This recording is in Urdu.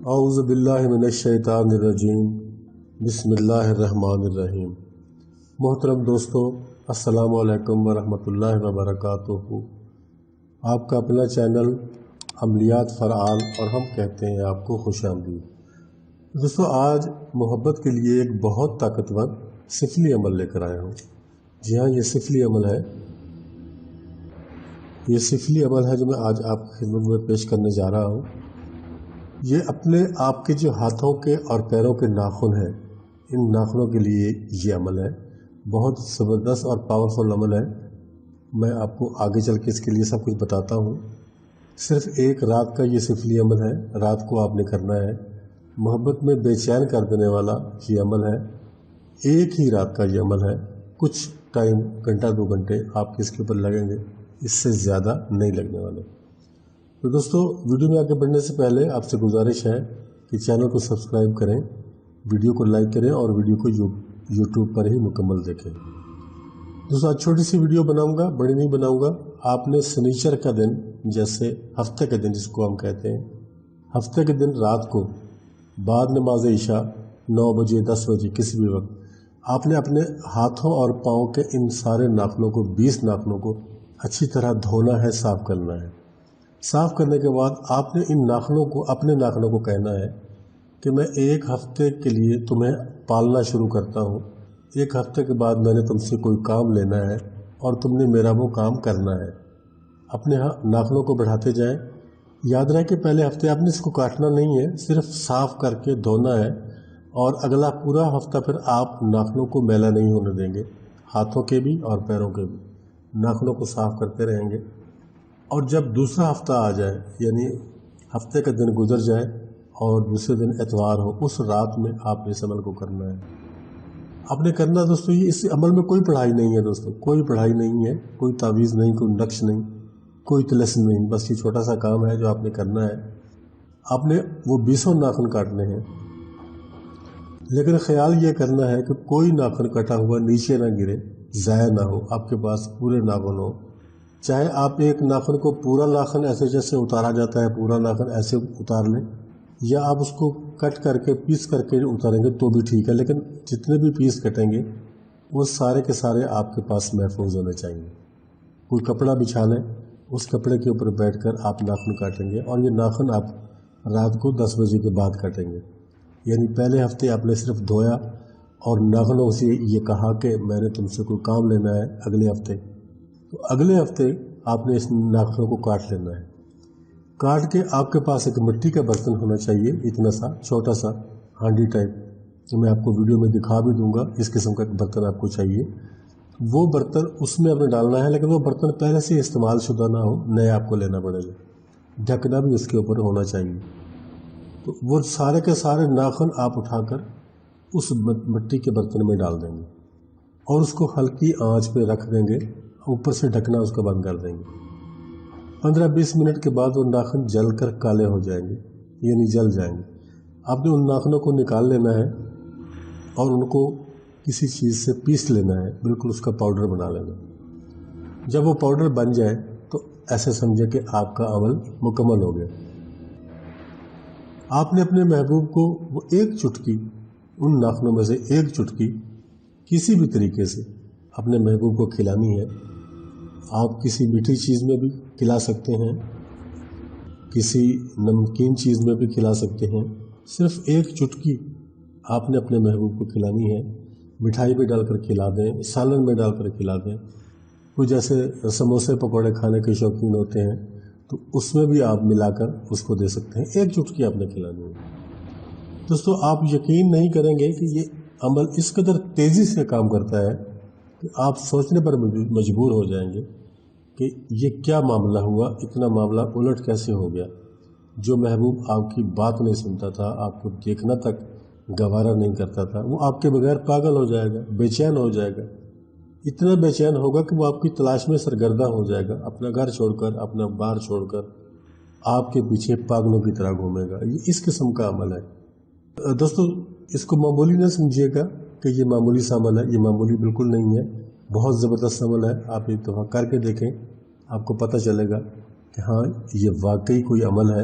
اعوذ باللہ من الشیطان الرجیم بسم اللہ الرحمن الرحیم۔ محترم دوستو، السلام علیکم ورحمۃ اللہ وبرکاتہ۔ آپ کا اپنا چینل عملیات فعال اور ہم کہتے ہیں آپ کو خوش آمدید۔ دوستو، آج محبت کے لیے ایک بہت طاقتور سفلی عمل لے کر آیا ہوں۔ جی ہاں، یہ سفلی عمل ہے۔ یہ سفلی عمل ہے جو میں آج آپ کی خدمت میں پیش کرنے جا رہا ہوں۔ یہ اپنے آپ کے جو ہاتھوں کے اور پیروں کے ناخن ہیں، ان ناخنوں کے لیے یہ عمل ہے۔ بہت زبردست اور پاورفل عمل ہے۔ میں آپ کو آگے چل کے اس کے لیے سب کچھ بتاتا ہوں۔ صرف ایک رات کا یہ سفلی عمل ہے، رات کو آپ نے کرنا ہے۔ محبت میں بے چین کر دینے والا یہ عمل ہے۔ ایک ہی رات کا یہ عمل ہے۔ کچھ ٹائم، گھنٹہ 2 گھنٹے آپ کے اس کے اوپر لگیں گے، اس سے زیادہ نہیں لگنے والے۔ تو دوستو، ویڈیو میں آگے بڑھنے سے پہلے آپ سے گزارش ہے کہ چینل کو سبسکرائب کریں، ویڈیو کو لائک کریں اور ویڈیو کو یوٹیوب پر ہی مکمل دیکھیں۔ دوستو، آج چھوٹی سی ویڈیو بناؤں گا، بڑی نہیں بناؤں گا۔ آپ نے سنیچر کا دن، جیسے ہفتے کے دن جس کو ہم کہتے ہیں، ہفتے کے دن رات کو بعد نماز عشاء 9 بجے 10 بجے کسی بھی وقت آپ نے اپنے ہاتھوں اور پاؤں کے ان سارے ناخنوں کو 20 ناخنوں کو اچھی طرح دھونا ہے، صاف کرنا ہے۔ صاف کرنے کے بعد آپ نے ان ناخنوں کو، اپنے ناخنوں کو کہنا ہے کہ میں 1 ہفتے کے لیے تمہیں پالنا شروع کرتا ہوں۔ 1 ہفتے کے بعد میں نے تم سے کوئی کام لینا ہے اور تم نے میرا وہ کام کرنا ہے۔ اپنے ناخنوں کو بڑھاتے جائیں۔ یاد رہے کہ پہلے ہفتے آپ نے اس کو کاٹنا نہیں ہے، صرف صاف کر کے دھونا ہے، اور اگلا پورا ہفتہ پھر آپ ناخنوں کو میلا نہیں ہونے دیں گے، ہاتھوں کے بھی اور پیروں کے بھی۔ ناخنوں کو صاف کرتے رہیں گے، اور جب دوسرا ہفتہ آ جائے، یعنی ہفتے کا دن گزر جائے اور دوسرے دن اتوار ہو، اس رات میں آپ نے اس عمل کو کرنا ہے۔ آپ نے کرنا دوستو، یہ اس عمل میں کوئی پڑھائی نہیں ہے دوستو، کوئی پڑھائی نہیں ہے، کوئی تعویذ نہیں، کوئی نقش نہیں، کوئی طلسم نہیں۔ بس یہ چھوٹا سا کام ہے جو آپ نے کرنا ہے۔ آپ نے وہ 20 ناخن کاٹنے ہیں، لیکن خیال یہ کرنا ہے کہ کوئی ناخن کٹا ہوا نیچے نہ گرے، ضائع نہ ہو، آپ کے پاس پورے ناخن ہو۔ چاہے آپ ایک ناخن کو پورا ناخن ایسے جیسے اتارا جاتا ہے، پورا ناخن ایسے اتار لیں، یا آپ اس کو کٹ کر کے پیس کر کے اتاریں گے تو بھی ٹھیک ہے، لیکن جتنے بھی پیس کٹیں گے وہ سارے کے سارے آپ کے پاس محفوظ ہونے چاہیے۔ کوئی کپڑا بچھا لیں، اس کپڑے کے اوپر بیٹھ کر آپ ناخن کاٹیں گے، اور یہ ناخن آپ رات کو 10 بجے کے بعد کاٹیں گے۔ یعنی پہلے ہفتے آپ نے صرف دھویا اور ناخنوں سے یہ کہا کہ میں نے تم سے کوئی کام لینا ہے اگلے ہفتے، تو اگلے ہفتے آپ نے اس ناخنوں کو کاٹ لینا ہے۔ کاٹ کے آپ کے پاس ایک مٹی کا برتن ہونا چاہیے، اتنا سا چھوٹا سا ہانڈی ٹائپ، جو میں آپ کو ویڈیو میں دکھا بھی دوں گا۔ اس قسم کا برتن آپ کو چاہیے۔ وہ برتن اس میں آپ نے ڈالنا ہے، لیکن وہ برتن پہلے سے استعمال شدہ نہ ہو، نئے آپ کو لینا پڑے گا۔ ڈھکنا بھی اس کے اوپر ہونا چاہیے۔ تو وہ سارے کے سارے ناخن آپ اٹھا کر اس مٹی کے برتن میں ڈال دیں گے، اور اس کو ہلکی آنچ پہ رکھ دیں گے، اوپر سے ڈھکنا اس کو بند کر دیں گے۔ 15-20 منٹ کے بعد وہ ناخن جل کر کالے ہو جائیں گے، یعنی جل جائیں گے۔ آپ نے ان ناخنوں کو نکال لینا ہے اور ان کو کسی چیز سے پیس لینا ہے، بالکل اس کا پاؤڈر بنا لینا۔ جب وہ پاؤڈر بن جائے تو ایسے سمجھے کہ آپ کا عمل مکمل ہو گیا۔ آپ نے اپنے محبوب کو وہ 1 چٹکی، ان ناخنوں میں سے 1 چٹکی کسی بھی طریقے سے اپنے محبوب کو کھلانی ہے۔ آپ کسی میٹھی چیز میں بھی کھلا سکتے ہیں، کسی نمکین چیز میں بھی کھلا سکتے ہیں۔ صرف 1 چٹکی آپ نے اپنے محبوب کو کھلانی ہے۔ مٹھائی میں ڈال کر کھلا دیں، سالن میں ڈال کر کھلا دیں۔ کوئی جیسے سموسے پکوڑے کھانے کے شوقین ہوتے ہیں تو اس میں بھی آپ ملا کر اس کو دے سکتے ہیں۔ 1 چٹکی آپ نے کھلانی ہے۔ دوستو، آپ یقین نہیں کریں گے کہ یہ عمل اس قدر تیزی سے کام کرتا ہے کہ آپ سوچنے پر مجبور ہو جائیں گے کہ یہ کیا معاملہ ہوا، اتنا معاملہ الٹ کیسے ہو گیا۔ جو محبوب آپ کی بات نہیں سنتا تھا، آپ کو دیکھنا تک گوارا نہیں کرتا تھا، وہ آپ کے بغیر پاگل ہو جائے گا، بے چین ہو جائے گا۔ اتنا بے چین ہوگا کہ وہ آپ کی تلاش میں سرگردہ ہو جائے گا، اپنا گھر چھوڑ کر، اپنا بار چھوڑ کر آپ کے پیچھے پاگلوں کی طرح گھومے گا۔ یہ اس قسم کا عمل ہے۔ دوستو، اس کو معمولی نہ سمجھیے گا کہ یہ معمولی سا عمل ہے، یہ معمولی بالکل نہیں ہے، بہت زبردست عمل ہے۔ آپ ایک دفعہ کر کے دیکھیں، آپ کو پتہ چلے گا کہ ہاں، یہ واقعی کوئی عمل ہے